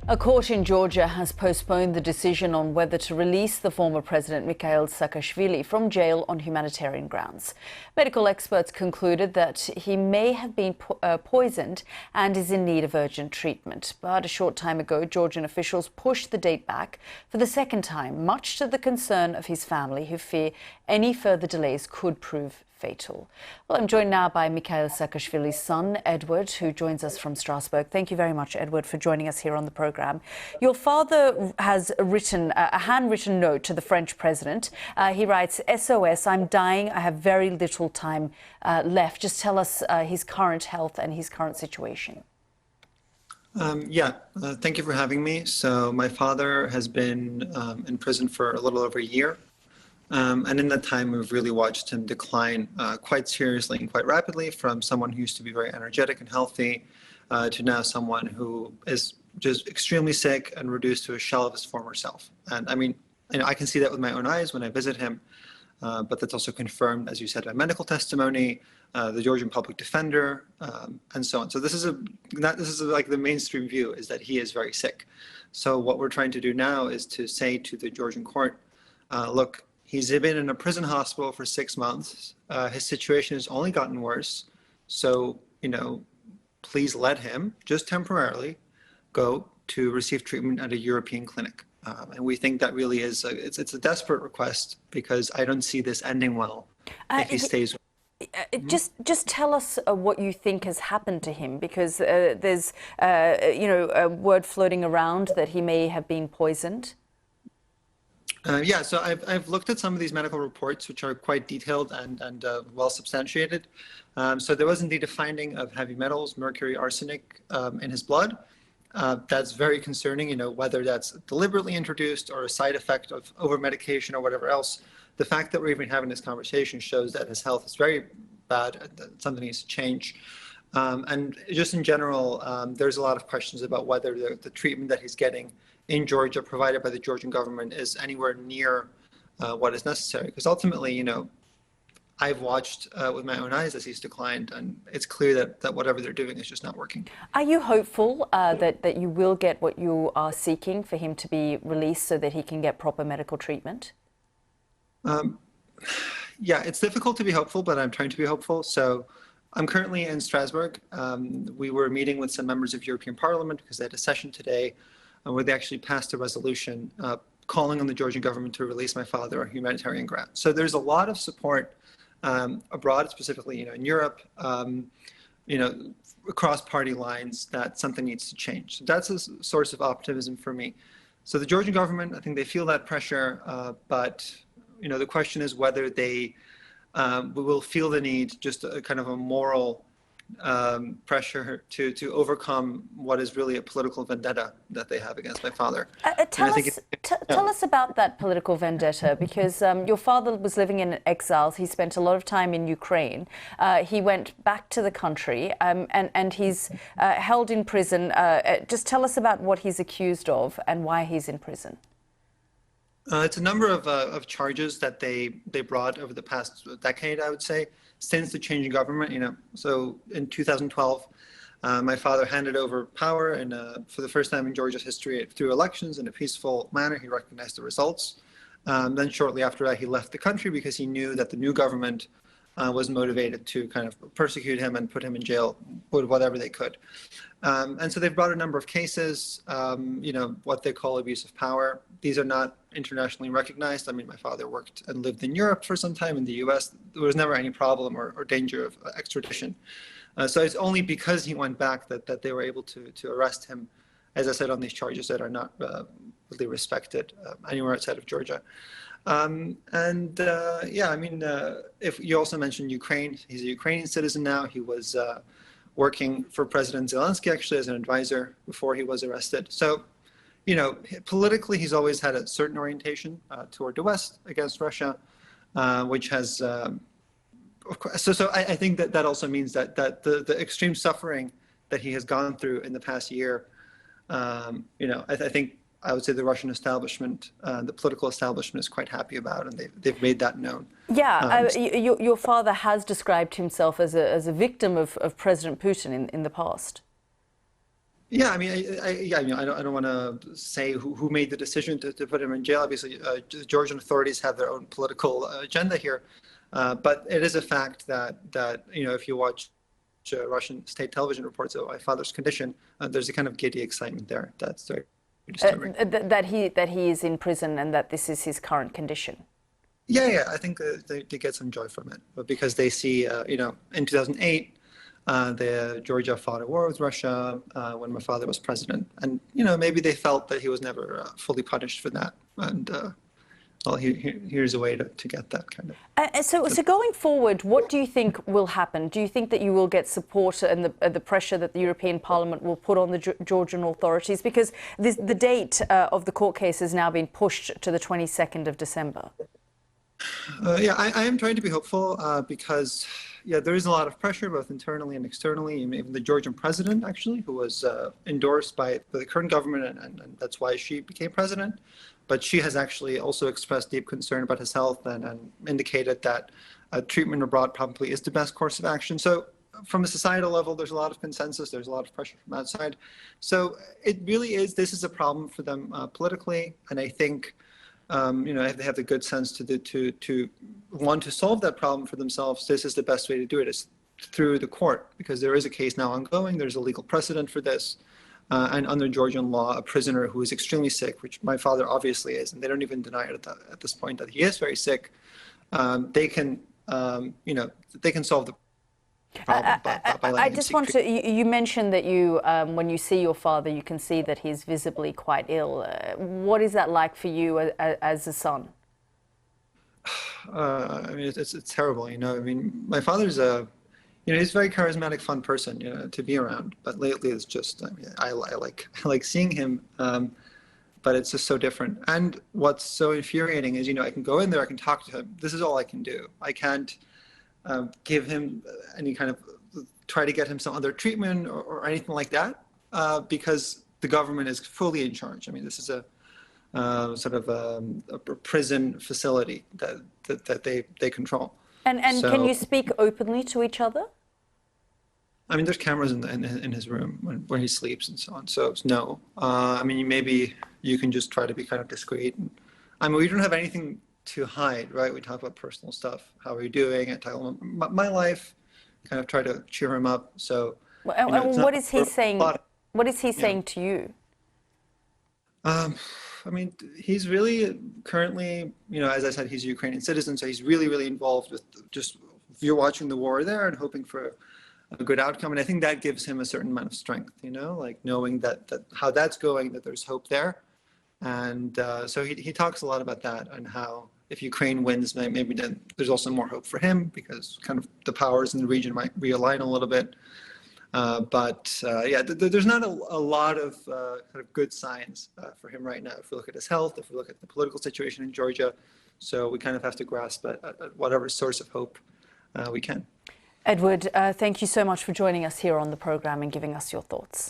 A court in Georgia has postponed the decision on whether to release the former president Eduard Saakashvili from jail on humanitarian grounds. Medical experts concluded that he may have been poisoned and is in need of urgent treatment. But a short time ago, Georgian officials pushed the date back for the second time, much to the concern of his family, who fear any further delays could prove fatal. Well, I'm joined now by Eduard Saakashvili's son, Eduard, who joins us from Strasbourg. Thank you very much, Eduard, for joining us here on the programme. Your father has written a handwritten note to the French president. He writes, SOS, I'm dying. I have very little time left. Just tell us his current health and his current situation. Thank you for having me. So my father has been in prison for a little over a year. And in that time, we've really watched him decline quite seriously and quite rapidly from someone who used to be very energetic and healthy to now someone who is just extremely sick and reduced to a shell of his former self. And I mean, I can see that with my own eyes when I visit him, but that's also confirmed, as you said, by medical testimony, the Georgian public defender, and so on. So this is like the mainstream view, is that he is very sick. So what we're trying to do now is to say to the Georgian court, look, he's been in a prison hospital for 6 months. His situation has only gotten worse. So, please let him, just temporarily, go to receive treatment at a European clinic. And we think that really is, it's a desperate request, because I don't see this ending well if he stays. Just tell us what you think has happened to him, because there's, a word floating around that he may have been poisoned. So I've looked at some of these medical reports, which are quite detailed and well substantiated. So there was indeed a finding of heavy metals, mercury, arsenic in his blood. That's very concerning, whether that's deliberately introduced or a side effect of over-medication or whatever else. The fact that we're even having this conversation shows that his health is very bad and that something needs to change. And just in general, there's a lot of questions about whether the treatment that he's getting in Georgia, provided by the Georgian government, is anywhere near what is necessary. Because ultimately, I've watched with my own eyes as he's declined, and it's clear that whatever they're doing is just not working. Are you hopeful that you will get what you are seeking for him to be released so that he can get proper medical treatment? It's difficult to be hopeful, but I'm trying to be hopeful. So I'm currently in Strasbourg. We were meeting with some members of European Parliament because they had a session today where they actually passed a resolution calling on the Georgian government to release my father on humanitarian grounds. So there's a lot of support abroad, specifically, in Europe, across party lines, that something needs to change. So that's a source of optimism for me. So the Georgian government, I think they feel that pressure, but the question is whether they will feel the need, just a kind of a moral pressure to overcome what is really a political vendetta that they have against my father. Tell us about that political vendetta, because your father was living in exile. He spent a lot of time in Ukraine. He went back to the country and he's held in prison. Just tell us about what he's accused of and why he's in prison. It's a number of charges that they brought over the past decade, I would say, since the change in government. So in 2012, my father handed over power, and for the first time in Georgia's history, through elections in a peaceful manner. He recognized the results. Then shortly after that, he left the country because he knew that the new government was motivated to kind of persecute him and put him in jail with whatever they could. And so they've brought a number of cases, what they call abuse of power. These are not internationally recognized. I mean, my father worked and lived in Europe for some time, in the US. There was never any problem or danger of extradition. So it's only because he went back that they were able to arrest him, as I said, on these charges that are not really respected anywhere outside of Georgia. If you also mentioned Ukraine, he's a Ukrainian citizen now. He was working for President Zelensky, actually, as an advisor before he was arrested. So, politically, he's always had a certain orientation toward the West, against Russia, which has, of course, so I think that also means that the extreme suffering that he has gone through in the past year, I think I would say the Russian establishment, the political establishment, is quite happy about, and they've made that known. Your father has described himself as a victim of President Putin in the past. Yeah, I mean, I don't want to say who made the decision to put him in jail. Obviously, the Georgian authorities have their own political agenda here, but it is a fact that if you watch Russian state television reports of my father's condition, there's a kind of giddy excitement there. That's very disturbing. That he is in prison and that this is his current condition. Yeah, I think they get some joy from it, but because they see, in 2008. Georgia fought a war with Russia when my father was president, and maybe they felt that he was never fully punished for that, and here's a way to get that kind of. So going forward, what do you think will happen? Do you think that you will get support and the pressure that the European Parliament will put on the Georgian authorities, because the date of the court case has now been pushed to the 22nd of December? Yeah, I am trying to be hopeful because. Yeah, there is a lot of pressure, both internally and externally. Even the Georgian president, actually, who was endorsed by the current government, and that's why she became president. But she has actually also expressed deep concern about his health and indicated that treatment abroad probably is the best course of action. So from a societal level, there's a lot of consensus. There's a lot of pressure from outside. So it really is, this is a problem for them politically. And I think if they have the good sense to want to solve that problem for themselves, this is the best way to do it, is through the court, because there is a case now ongoing. There's a legal precedent for this. And under Georgian law, a prisoner who is extremely sick, which my father obviously is, and they don't even deny it at this point that he is very sick, they can solve the problem by I just want to, you mentioned that you, when you see your father, you can see that he's visibly quite ill. What is that like for you as a son? I mean, it's terrible, I mean, my father's he's a very charismatic, fun person, to be around. But lately, it's just, I like seeing him, but it's just so different. And what's so infuriating is, I can go in there, I can talk to him. This is all I can do. I can't give him any kind of, try to get him some other treatment or anything like that, because the government is fully in charge. I mean, this is a sort of a prison facility that they control. And so, can you speak openly to each other? I mean, there's cameras in his room where he sleeps and so on. So no. I mean, maybe you can just try to be kind of discreet. I mean, we don't have anything to hide, right? We talk about personal stuff. How are you doing? I tell him my life. Kind of try to cheer him up. So. What is he saying? What is he saying to you? I mean, he's really currently, as I said, he's a Ukrainian citizen, so he's really, really involved with just, you're watching the war there and hoping for a good outcome. And I think that gives him a certain amount of strength, like knowing that how that's going, that there's hope there. And so he talks a lot about that and how if Ukraine wins, maybe then there's also more hope for him because kind of the powers in the region might realign a little bit. There's not a lot of kind of good signs for him right now. If we look at his health, if we look at the political situation in Georgia, so we kind of have to grasp at whatever source of hope we can. Edward, thank you so much for joining us here on the program and giving us your thoughts.